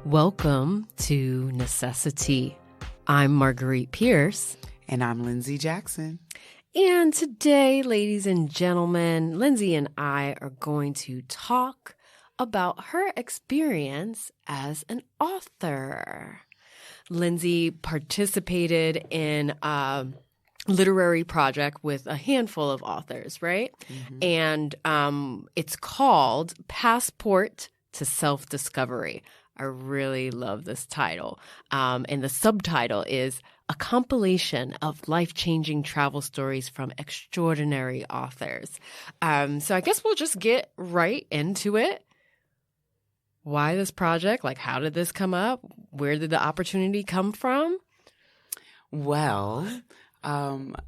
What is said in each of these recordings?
Welcome to Necessi-Tea. I'm Marguerite Pierce. And I'm Lindsay Jackson. And today, ladies and gentlemen, Lindsay and I are going to talk about her experience as an author. Lindsay participated in a literary project with a handful of authors, right? Mm-hmm. And it's called Passport to Self-Discovery. I really love this title. And the subtitle is A Compilation of Life-Changing Travel Stories from Extraordinary Authors. So I guess we'll just get right into it. Why this project? Like, how did this come up? Where did the opportunity come from? Well,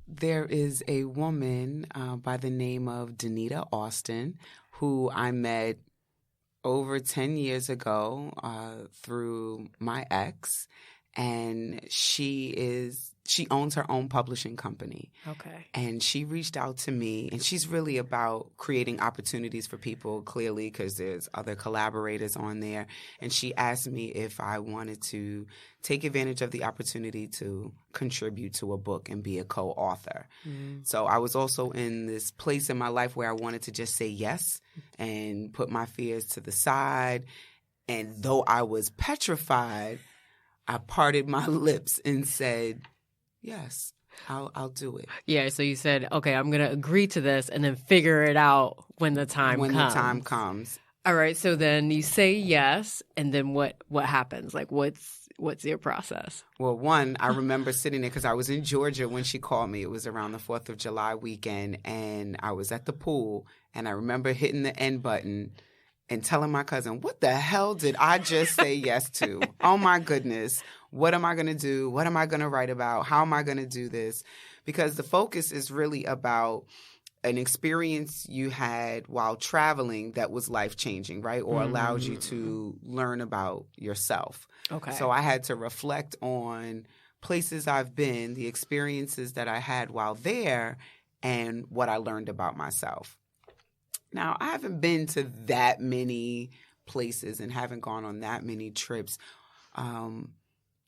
there is a woman by the name of Danita Austin who I met over 10 years ago through my ex, and she owns her own publishing company. Okay. And she reached out to me, and she's really about creating opportunities for people, clearly, because there's other collaborators on there. And she asked me if I wanted to take advantage of the opportunity to contribute to a book and be a co-author. Mm. So I was also in this place in my life where I wanted to just say yes and put my fears to the side. And though I was petrified, I parted my lips and said, yes, I'll do it. Yeah, so you said, okay, I'm going to agree to this and then figure it out when the time comes. When the time comes. All right, so then you say yes, and then what happens? Like, what's your process? Well, one, I remember sitting there because I was in Georgia when she called me. It was around the 4th of July weekend, and I was at the pool, and I remember hitting the end button and telling my cousin, what the hell did I just say yes to? Oh, my goodness. What am I going to do? What am I going to write about? How am I going to do this? Because the focus is really about an experience you had while traveling that was life-changing, right? Or allowed you to learn about yourself. Okay. So I had to reflect on places I've been, the experiences that I had while there, and what I learned about myself. Now, I haven't been to that many places and haven't gone on that many trips.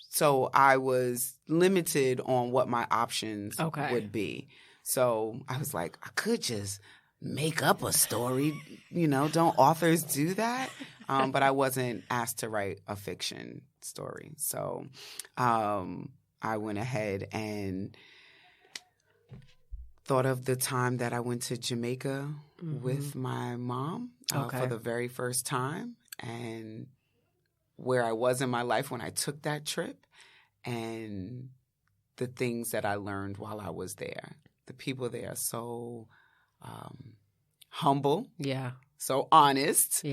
So I was limited on what my options would be. So I was like, I could just make up a story. You know, don't authors do that? But I wasn't asked to write a fiction story. So I went ahead and thought of the time that I went to Jamaica with my mom for the very first time, and where I was in my life when I took that trip, and the things that I learned while I was there. The people there are so humble, so honest,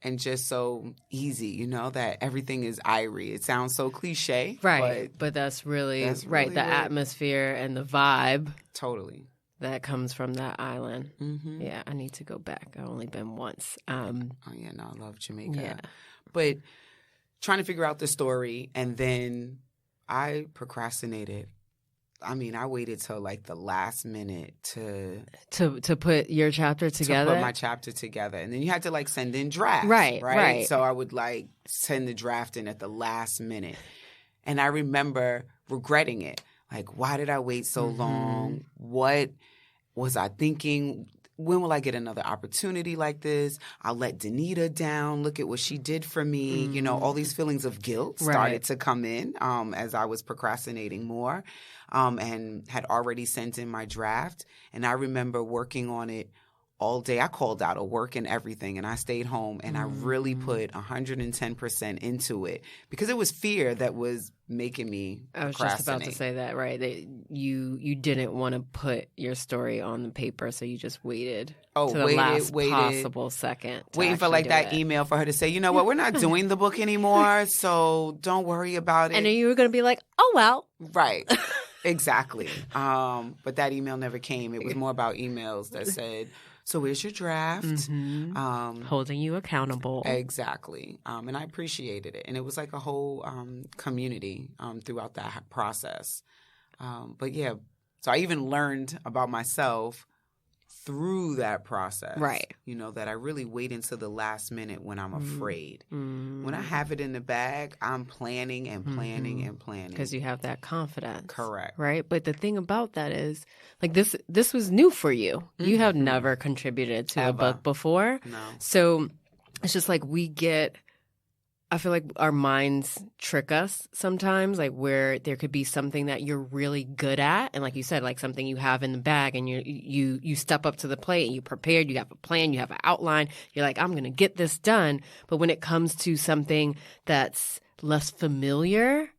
and just so easy, you know, that everything is irie. It sounds so cliche. Right, but that's really right, the atmosphere and the vibe. Totally. That comes from that island. Mm-hmm. Yeah, I need to go back. I've only been once. I love Jamaica. Yeah. But trying to figure out the story, and then I procrastinated. I mean, I waited till like the last minute to put your chapter together. To put my chapter together, and then you had to like send in drafts, right. So I would like send the draft in at the last minute, and I remember regretting it. Like, why did I wait so long? What was I thinking? When will I get another opportunity like this? I'll let Danita down. Look at what she did for me. You know, all these feelings of guilt started to come in as I was procrastinating more, and had already sent in my draft. And I remember working on it all day. I called out of work and everything, and I stayed home, and I really put 110% into it because it was fear that was making me procrastinate. I was just about to say that, right? That you didn't want to put your story on the paper, so you just waited to the last possible second. Waiting for like that email for her to say, you know what, we're not doing the book anymore, so don't worry about it. And then you were going to be like, oh, well. Right. Exactly. But that email never came. It was more about emails that said, so where's your draft? Holding you accountable. Exactly. And I appreciated it. And it was like a whole community throughout that process. But yeah, so I even learned about myself through that process. Right. You know, that I really wait until the last minute when I'm afraid. When I have it in the bag, I'm planning and planning and planning. Because you have that confidence. Correct. Right? But the thing about that is, like, this was new for you. You have never contributed to a book before. No. So it's just like I feel like our minds trick us sometimes, like where there could be something that you're really good at. And like you said, like something you have in the bag and you step up to the plate and you prepared, you have a plan, you have an outline. You're like, I'm going to get this done. But when it comes to something that's less familiar,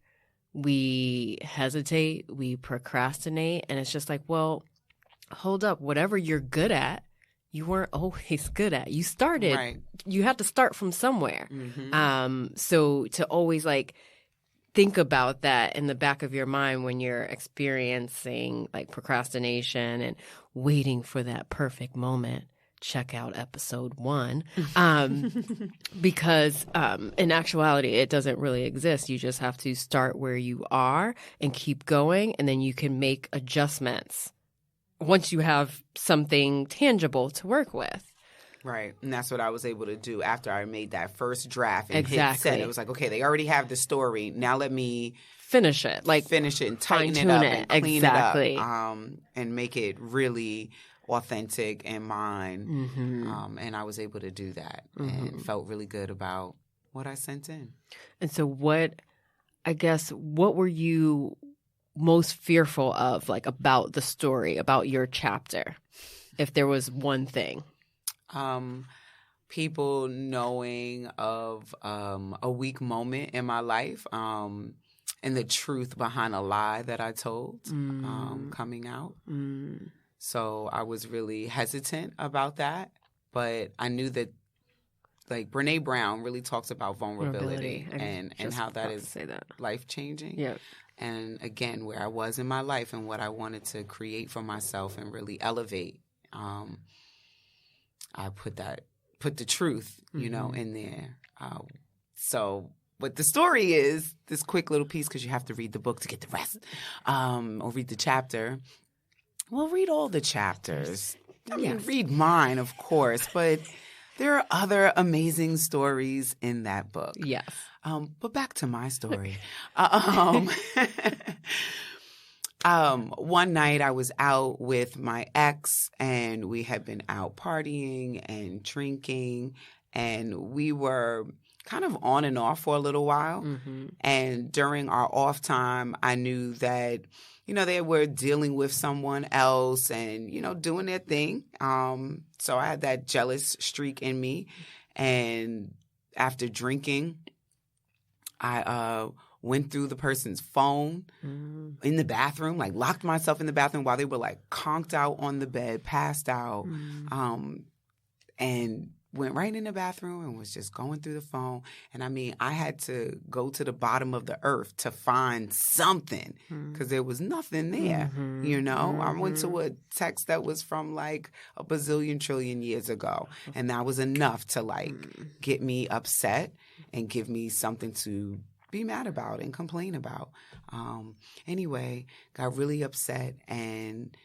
we hesitate, we procrastinate. And it's just like, well, hold up, whatever you're good at, you weren't always good at. You started, Right. You had to start from somewhere. So to always like think about that in the back of your mind when you're experiencing like procrastination and waiting for that perfect moment, check out episode 1. Because in actuality, it doesn't really exist. You just have to start where you are and keep going, and then you can make adjustments once you have something tangible to work with. Right. And that's what I was able to do after I made that first draft and hit Exactly. send. It was like, okay, they already have the story. Now let me Finish it. Like finish it and tighten it fine-tune up it. and clean Exactly. it up and make it really authentic and mine. And I was able to do that and felt really good about what I sent in. And so what were you most fearful of, like, about the story, about your chapter, if there was one thing? People knowing of a weak moment in my life and the truth behind a lie that I told coming out. So I was really hesitant about that, but I knew that, like, Brene Brown really talks about vulnerability and how that is life-changing. Yeah. And again, where I was in my life and what I wanted to create for myself and really elevate, I put the truth, you know, in there. So what the story is, this quick little piece, because you have to read the book to get the rest, or read the chapter. Well, read all the chapters. I mean, read mine, of course, but there are other amazing stories in that book. Yes. But back to my story. One night I was out with my ex, and we had been out partying and drinking, and we were kind of on and off for a little while. And during our off time, I knew that, you know, they were dealing with someone else and, you know, doing their thing. So I had that jealous streak in me. And after drinking, I went through the person's phone in the bathroom, like locked myself in the bathroom while they were like conked out on the bed, passed out, and went right in the bathroom and was just going through the phone. And I mean, I had to go to the bottom of the earth to find something because there was nothing there, you know? I went to a text that was from like a bazillion trillion years ago, and that was enough to like get me upset and give me something to be mad about and complain about. Anyway, got really upset and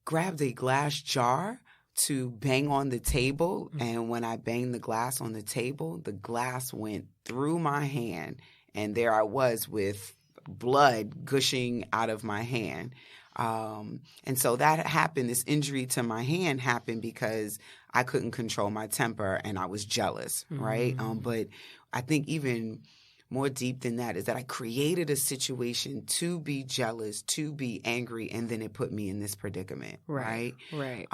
grabbed a glass jar to bang on the table. And when I banged the glass on the table, the glass went through my hand. And there I was with blood gushing out of my hand. And so that happened. This injury to my hand happened because I couldn't control my temper and I was jealous, right? But I think even more deep than that is that I created a situation to be jealous, to be angry, and then it put me in this predicament, right? Right.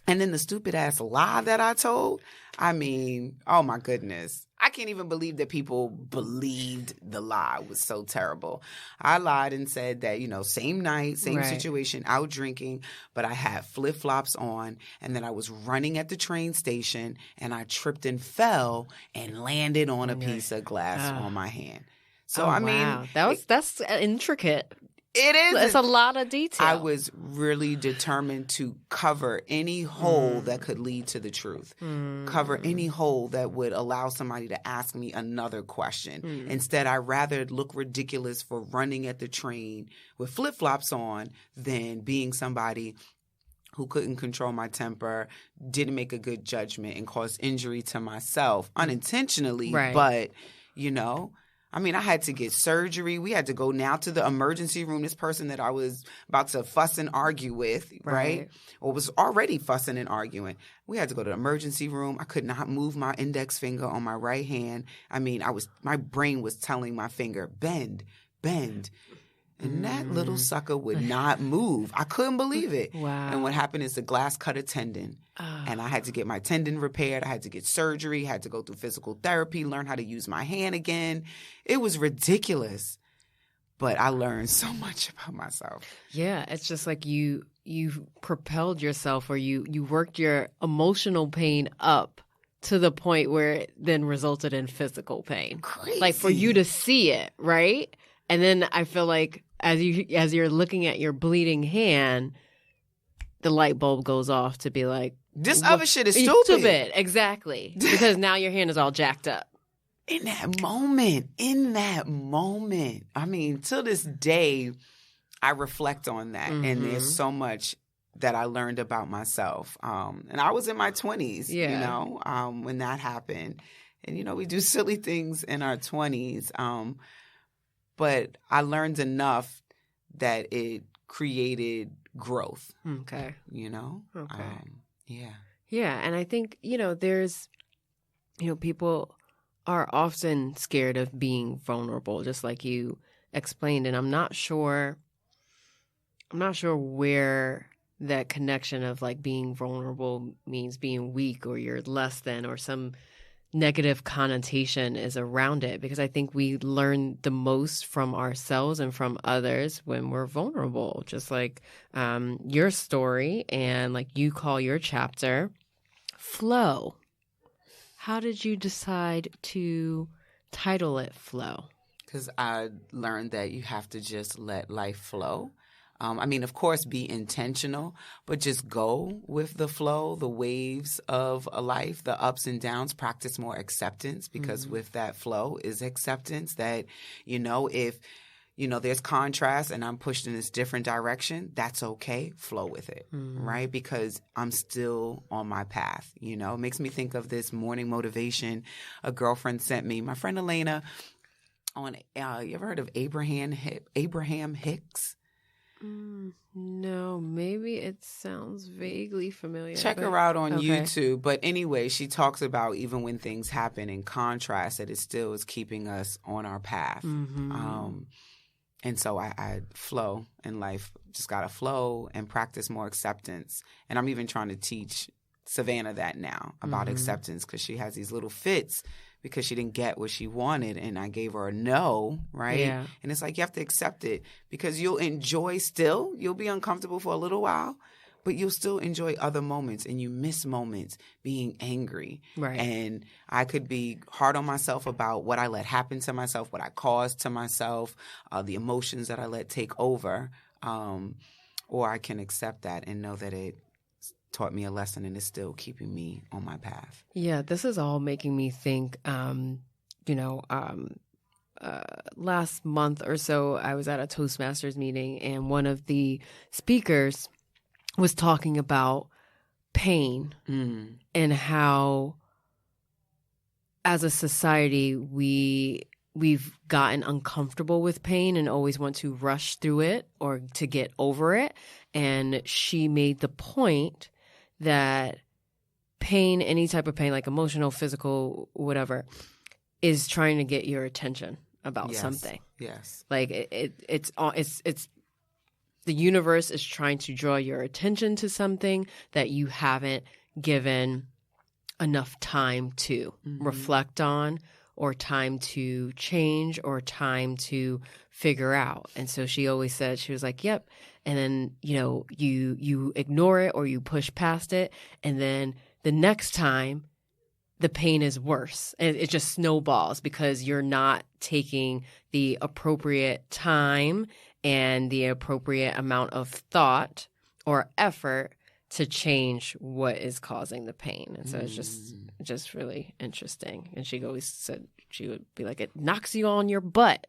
And then the stupid ass lie that I told, I mean, oh my goodness. I can't even believe that people believed the lie. It was so terrible. I lied and said that, you know, same night, same situation, out drinking, but I had flip-flops on, and then I was running at the train station and I tripped and fell and landed on a piece of glass on my hand. So, I mean, that's intricate. It is. It's a lot of detail. I was really determined to cover any hole that could lead to the truth. Cover any hole that would allow somebody to ask me another question. Instead, I rather look ridiculous for running at the train with flip-flops on than being somebody who couldn't control my temper, didn't make a good judgment, and caused injury to myself unintentionally. Right. But, you know, I mean, I had to get surgery. We had to go now to the emergency room. This person that I was about to fuss and argue with, right? Or was already fussing and arguing. We had to go to the emergency room. I could not move my index finger on my right hand. I mean, my brain was telling my finger, bend, bend. And that little sucker would not move. I couldn't believe it. Wow. And what happened is the glass cut a tendon. And I had to get my tendon repaired. I had to get surgery. Had to go through physical therapy, learn how to use my hand again. It was ridiculous. But I learned so much about myself. Yeah, it's just like you propelled yourself, or you worked your emotional pain up to the point where it then resulted in physical pain. Crazy. Like for you to see it, right? And then I feel like as you're looking at your bleeding hand, the light bulb goes off to be like, this other shit is stupid. Exactly. Because now your hand is all jacked up. In that moment, I mean, till this day, I reflect on that. And there's so much that I learned about myself. And I was in my 20s, you know, when that happened. And, you know, we do silly things in our 20s. But I learned enough that it created growth. Okay. You know? Okay. Yeah. Yeah. And I think, you know, there's, you know, people are often scared of being vulnerable, just like you explained. And I'm not sure where that connection of like being vulnerable means being weak or you're less than or some negative connotation is around it, because I think we learn the most from ourselves and from others when we're vulnerable, just like your story and like you call your chapter Flow. How did you decide to title it Flow? Because I learned that you have to just let life flow. I mean, of course, be intentional, but just go with the flow, the waves of a life, the ups and downs. Practice more acceptance, because with that flow is acceptance that, you know, if, you know, there's contrast and I'm pushed in this different direction, that's okay. Flow with it, right? Because I'm still on my path, you know. It makes me think of this morning motivation a girlfriend sent me, my friend Elena, on, you ever heard of Abraham Hicks? No, maybe it sounds vaguely familiar. Check her out on YouTube. But anyway, she talks about even when things happen in contrast, that it still is keeping us on our path. And so I flow in life, just got to flow and practice more acceptance. And I'm even trying to teach Savannah that now about acceptance, because she has these little fits because she didn't get what she wanted, and I gave her a no, right? Yeah. And it's like you have to accept it, because you'll enjoy still. You'll be uncomfortable for a little while, but you'll still enjoy other moments, and you miss moments being angry. Right. And I could be hard on myself about what I let happen to myself, what I caused to myself, the emotions that I let take over, or I can accept that and know that it taught me a lesson and is still keeping me on my path. Yeah, this is all making me think, last month or so, I was at a Toastmasters meeting, and one of the speakers was talking about pain and how, as a society, we've gotten uncomfortable with pain and always want to rush through it or to get over it. And she made the point that pain, any type of pain, like emotional, physical, whatever, is trying to get your attention about something. Yes. Like it's the universe is trying to draw your attention to something that you haven't given enough time to reflect on, or time to change, or time to figure out. And so she always said, she was like, yep. And then, you ignore it or you push past it. And then the next time the pain is worse. And it just snowballs because you're not taking the appropriate time and the appropriate amount of thought or effort to change what is causing the pain. And so it's just really interesting. And she always said, she would be like, it knocks you on your butt.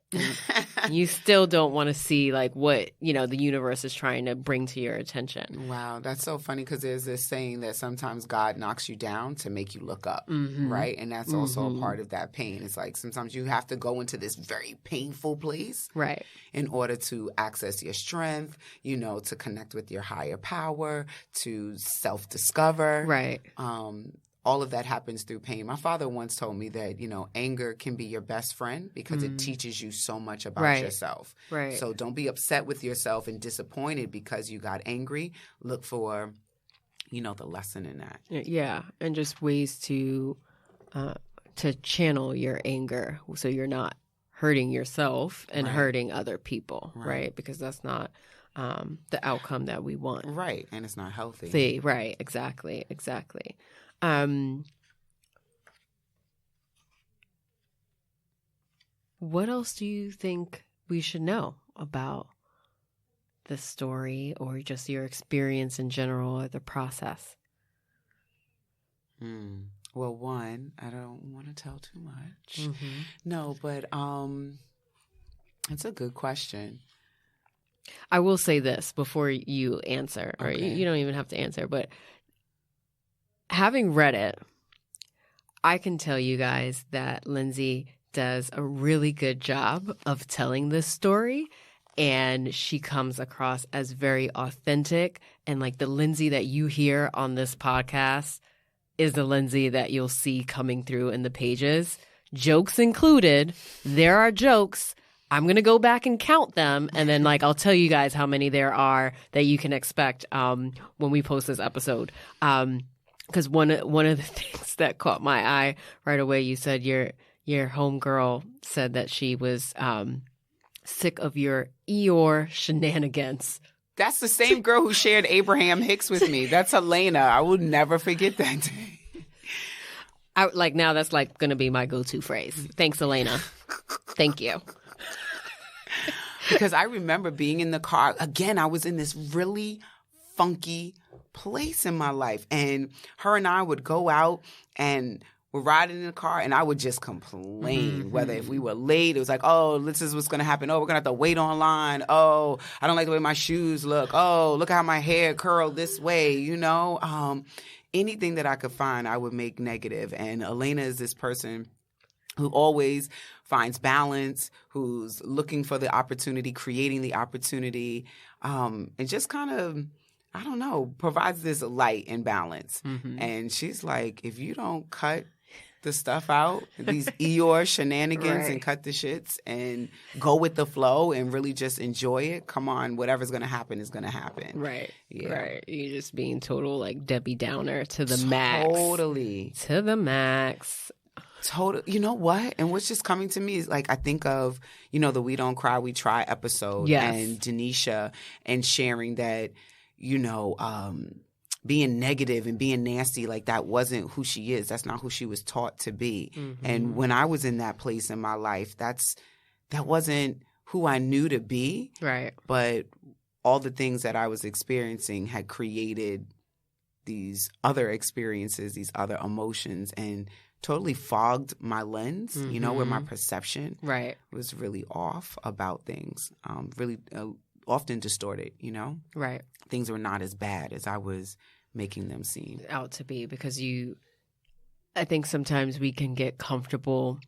You still don't want to see like what, the universe is trying to bring to your attention. Wow, that's so funny because there's this saying that sometimes God knocks you down to make you look up, right? And that's also a part of that pain. It's like sometimes you have to go into this very painful place, right, in order to access your strength, to connect with your higher power, to self-discover. Right. All of that happens through pain. My father once told me that, anger can be your best friend because it teaches you so much about yourself. Right. So don't be upset with yourself and disappointed because you got angry. Look for, the lesson in that. Yeah. And just ways to channel your anger so you're not hurting yourself and hurting other people, right? Because that's not the outcome that we want. Right. And it's not healthy. See, right. Exactly. What else do you think we should know about this story or just your experience in general or the process? Well, one, I don't want to tell too much. No, but it's a good question. I will say this before you answer, or you don't even have to answer, but having read it, I can tell you guys that Lindsay does a really good job of telling this story, and she comes across as very authentic, and like the Lindsay that you hear on this podcast is the Lindsay that you'll see coming through in the pages. Jokes included. There are jokes. I'm going to go back and count them, and then I'll tell you guys how many there are that you can expect when we post this episode. Because one of the things that caught my eye right away, you said your homegirl said that she was sick of your Eeyore shenanigans. That's the same girl who shared Abraham Hicks with me. That's Helena. I will never forget that day. Now that's going to be my go-to phrase. Thanks, Elena. Thank you. Because I remember being in the car. Again, I was in this really funky place in my life. And her and I would go out and we're riding in the car and I would just complain. Whether if we were late, it was like, oh, this is what's going to happen. Oh, we're going to have to wait online. Oh, I don't like the way my shoes look. Oh, look how my hair curled this way, Anything that I could find, I would make negative. And Elena is this person who always finds balance, who's looking for the opportunity, creating the opportunity, and just kind of, I don't know, provides this light and balance. And she's like, if you don't cut the stuff out, these Eeyore shenanigans and cut the shits and go with the flow and really just enjoy it, come on, whatever's going to happen is going to happen. Right. You're just being total Debbie Downer to the max. Totally. To the max. Total. You know what? And what's just coming to me is I think of, the We Don't Cry, We Try episode and Denisha and sharing that, being negative and being nasty, that wasn't who she is. That's not who she was taught to be. And when I was in that place in my life, that wasn't who I knew to be. Right. But all the things that I was experiencing had created these other experiences, these other emotions, and totally fogged my lens, where my perception was really off about things, really often distorted, Right. Things were not as bad as I was making them seem out to be, because I think sometimes we can get comfortable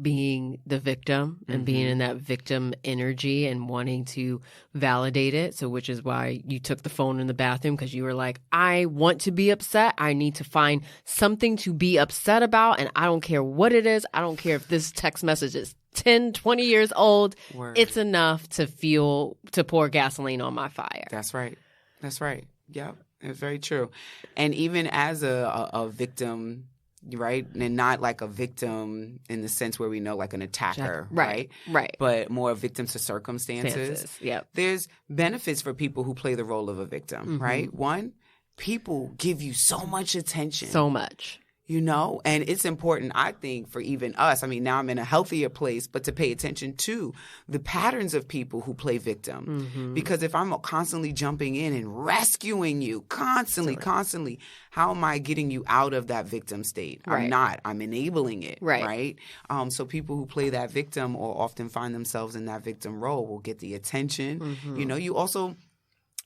being the victim and being in that victim energy and wanting to validate it. So which is why you took the phone in the bathroom, because you were like, I want to be upset. I need to find something to be upset about. And I don't care what it is. I don't care if this text message is 10, 20 years old. Word. It's enough to pour gasoline on my fire. That's right. Yep. It's very true. And even as a victim, right? And not like a victim in the sense where we know an attacker, right? Right. But more a victim to circumstances. Yep. There's benefits for people who play the role of a victim, right? One, people give you so much attention. So much. you know? And it's important, I think, for even us. I mean, now I'm in a healthier place, but to pay attention to the patterns of people who play victim. Because if I'm constantly jumping in and rescuing you, constantly, how am I getting you out of that victim state? Right. I'm not. I'm enabling it, Right. right? So people who play that victim or often find themselves in that victim role will get the attention. You know, you also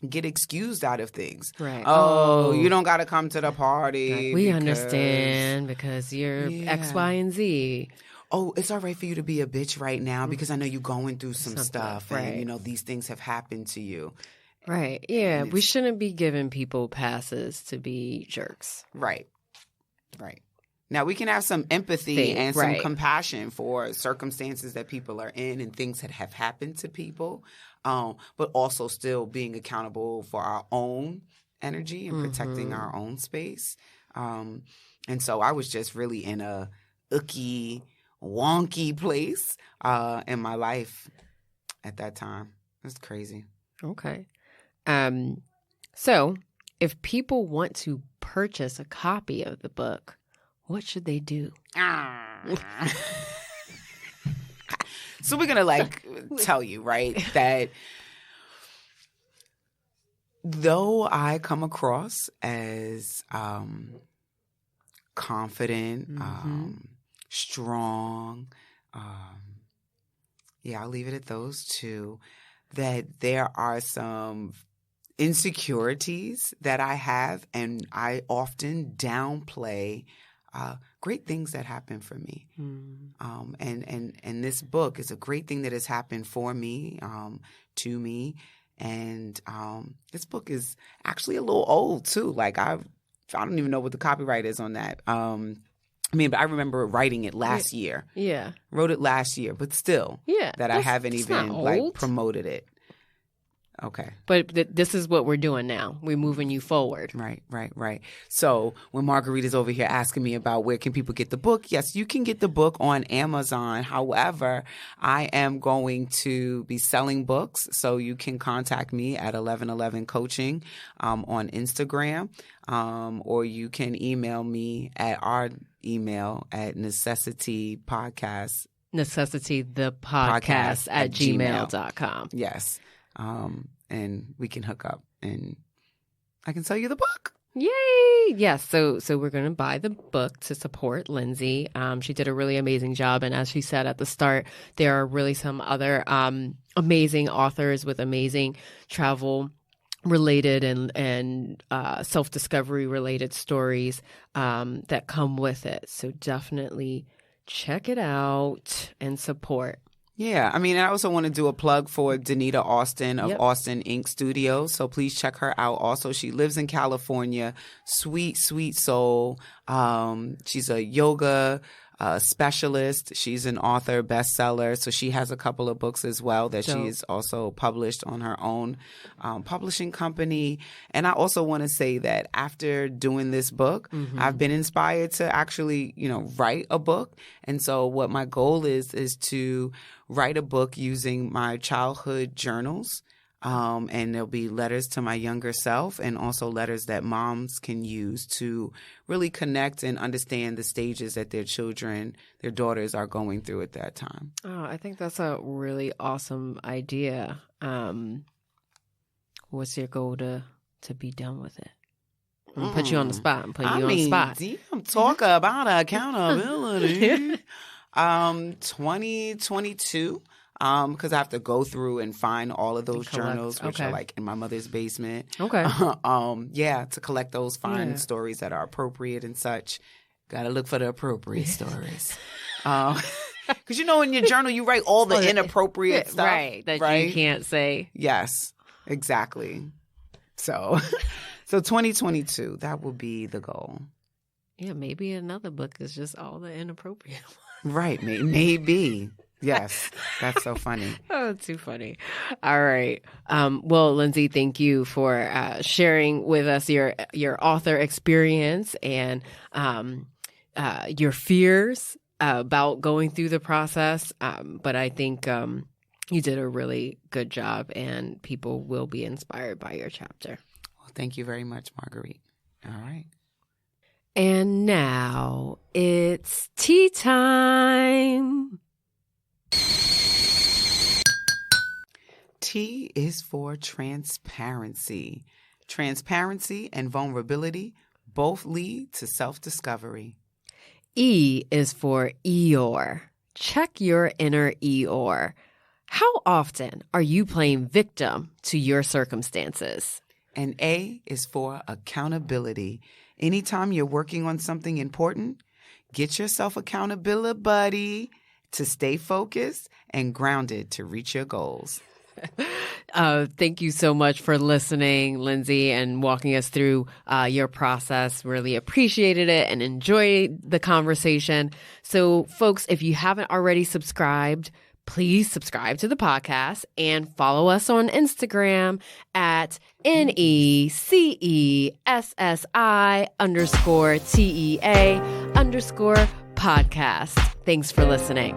get excused out of things. Right. Oh, you don't got to come to the party. Like, we understand because you're X, Y, and Z. Oh, it's all right for you to be a bitch right now because I know you're going through some stuff and, you know, these things have happened to you. Right. Yeah. We shouldn't be giving people passes to be jerks. Right. Now, we can have some empathy and some compassion for circumstances that people are in and things that have happened to people, but also still being accountable for our own energy and protecting our own space. And so I was just really in a icky, wonky place in my life at that time. It was crazy. Okay. So if people want to purchase a copy of the book, what should they do? So we're going to tell you, right, that though I come across as confident, strong, I'll leave it at those two, that there are some insecurities that I have, and I often downplay great things that happen for me. And this book is a great thing that has happened for me, to me. And this book is actually a little old too. Like I don't even know what the copyright is on that. But I remember writing it last year. Yeah. Wrote it last year, but still. Yeah. That I haven't even promoted it. Okay. But this is what we're doing now. We're moving you forward. Right. So when Marguerite is over here asking me about where can people get the book, yes, you can get the book on Amazon. However, I am going to be selling books, so you can contact me at 1111 Coaching on Instagram, or you can email me at our email at Necessi-Tea podcast. Necessi-Tea, the podcast at gmail.com. Yes. And we can hook up and I can sell you the book. Yay! Yes. So we're going to buy the book to support Lindsay. She did a really amazing job. And as she said at the start, there are really some other amazing authors with amazing travel related and self-discovery related stories that come with it. So definitely check it out and support. Yeah. I also want to do a plug for Danita Austin of Austin Ink Studios. So please check her out. Also, she lives in California. Sweet, sweet soul. She's a yoga specialist. She's an author, bestseller. So she has a couple of books as well that she's also published on her own publishing company. And I also want to say that after doing this book, I've been inspired to actually, write a book. And so what my goal is to write a book using my childhood journals. And there'll be letters to my younger self and also letters that moms can use to really connect and understand the stages that their children, their daughters are going through at that time. Oh, I think that's a really awesome idea. What's your goal to be done with it? I'm going to put you on the spot. I'm putting you on the spot. Talk about accountability. 2022. Because I have to go through and find all of those journals, which are like in my mother's basement. Okay. To collect those, find stories that are appropriate and such. Got to look for the appropriate stories. Because in your journal you write all the inappropriate stuff, right? That you can't say. Yes, exactly. So 2022, that will be the goal. Yeah, maybe another book is just all the inappropriate ones. Right, maybe. Yes, that's so funny. Oh, too funny. All right. Well, Lindsay, thank you for sharing with us your author experience and your fears about going through the process. But I think you did a really good job, and people will be inspired by your chapter. Well, thank you very much, Marguerite. All right. And now it's tea time. T is for transparency. Transparency and vulnerability both lead to self-discovery. E is for Eeyore. Check your inner Eeyore. How often are you playing victim to your circumstances? And A is for accountability. Anytime you're working on something important, get yourself accountability buddy to stay focused and grounded to reach your goals. Thank you so much for listening, Lindsay, and walking us through your process. Really appreciated it and enjoyed the conversation. So, folks, if you haven't already subscribed, please subscribe to the podcast and follow us on Instagram at NECESSI_TEA_podcast. Thanks for listening.